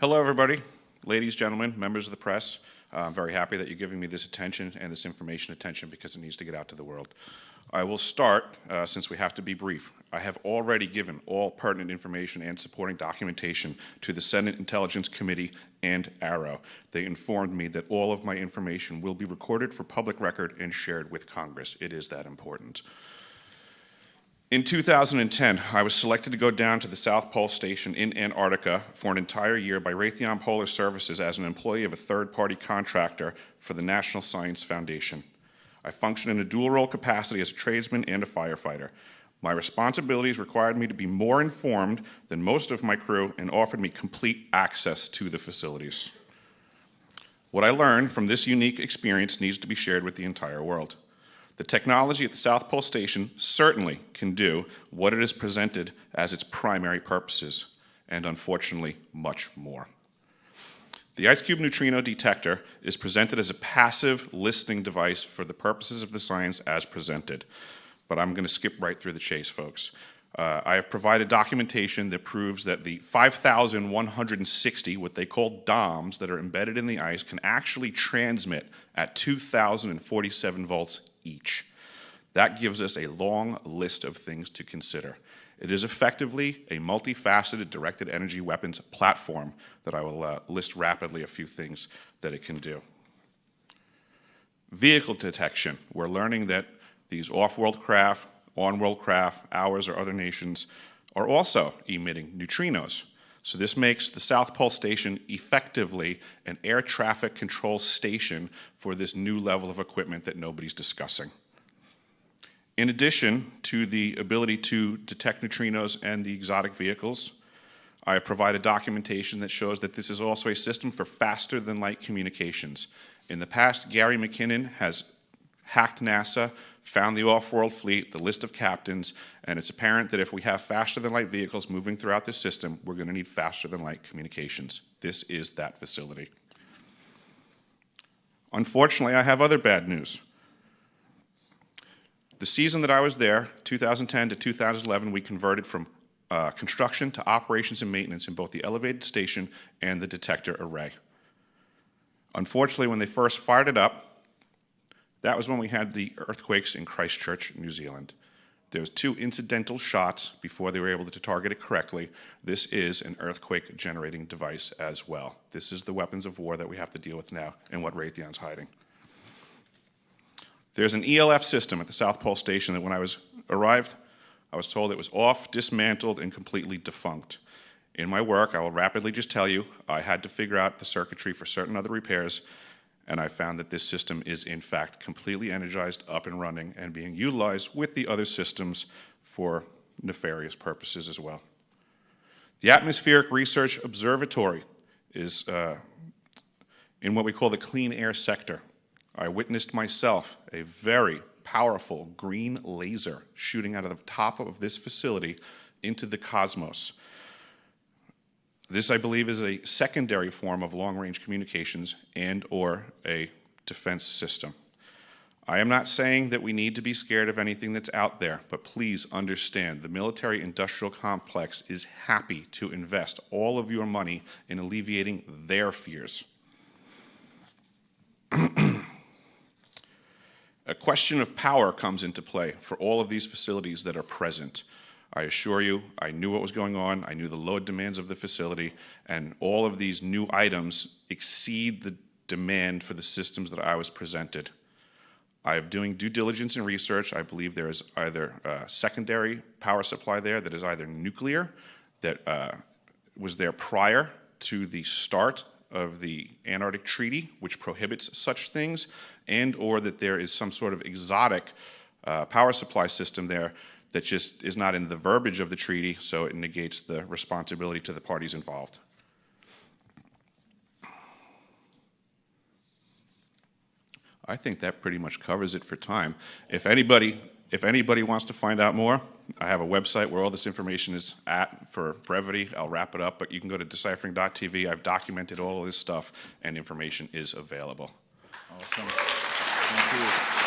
Hello, everybody. Ladies, gentlemen, members of the press. I'm very happy that you're giving me this attention and this information attention because it needs to get out to the world. I will start, since we have to be brief. I have already given all pertinent information and supporting documentation to the Senate Intelligence Committee and AARO. They informed me that all of my information will be recorded for public record and shared with Congress. It is that important. In 2010, I was selected to go down to the South Pole Station in Antarctica for an entire year by Raytheon Polar Services as an employee of a third-party contractor for the National Science Foundation. I functioned in a dual-role capacity as a tradesman and a firefighter. My responsibilities required me to be more informed than most of my crew and offered me complete access to the facilities. What I learned from this unique experience needs to be shared with the entire world. The technology at the South Pole Station certainly can do what it is presented as its primary purposes, and unfortunately, much more. The IceCube neutrino detector is presented as a passive listening device for the purposes of the science as presented. But I'm going to skip right through the chase, folks. I have provided documentation that proves that the 5,160, what they call DOMs, that are embedded in the ice can actually transmit at 2,047 volts each. That gives us a long list of things to consider. It is effectively a multifaceted directed energy weapons platform that I will list rapidly a few things that it can do. Vehicle detection. We're learning that these off-world craft, on-world craft, ours or other nations, are also emitting neutrinos. So this makes the South Pole Station effectively an air traffic control station for this new level of equipment that nobody's discussing. In addition to the ability to detect neutrinos and the exotic vehicles, I have provided documentation that shows that this is also a system for faster-than-light communications. In the past, Gary McKinnon has hacked NASA, found the off-world fleet, the list of captains, and it's apparent that if we have faster-than-light vehicles moving throughout the system, we're going to need faster-than-light communications. This is that facility. Unfortunately, I have other bad news. The season that I was there, 2010 to 2011, we converted from construction to operations and maintenance in both the elevated station and the detector array. Unfortunately, when they first fired it up, that was when we had the earthquakes in Christchurch, New Zealand. There was 2 incidental shots before they were able to target it correctly. This is an earthquake-generating device as well. This is the weapons of war that we have to deal with now and what Raytheon's hiding. There's an ELF system at the South Pole Station that when I arrived, I was told it was off, dismantled, and completely defunct. In my work, I will rapidly just tell you, I had to figure out the circuitry for certain other repairs, and I found that this system is, in fact, completely energized, up and running, and being utilized with the other systems for nefarious purposes as well. The Atmospheric Research Observatory is in what we call the clean air sector. I witnessed myself a very powerful green laser shooting out of the top of this facility into the cosmos. This, I believe, is a secondary form of long-range communications and or a defense system. I am not saying that we need to be scared of anything that's out there, but please understand the military-industrial complex is happy to invest all of your money in alleviating their fears. A question of power comes into play for all of these facilities that are present. I assure you, I knew what was going on, I knew the load demands of the facility, and all of these new items exceed the demand for the systems that I was presented. I am doing due diligence and research. I believe there is either a secondary power supply there that is either nuclear, that was there prior to the start of the Antarctic Treaty, which prohibits such things, and or that there is some sort of exotic power supply system there that just is not in the verbiage of the treaty, so it negates the responsibility to the parties involved. I think that pretty much covers it for time. If anybody wants to find out more, I have a website where all this information is at. For brevity, I'll wrap it up, but you can go to deciphering.tv. I've documented all of this stuff, and information is available. Awesome. Thank you.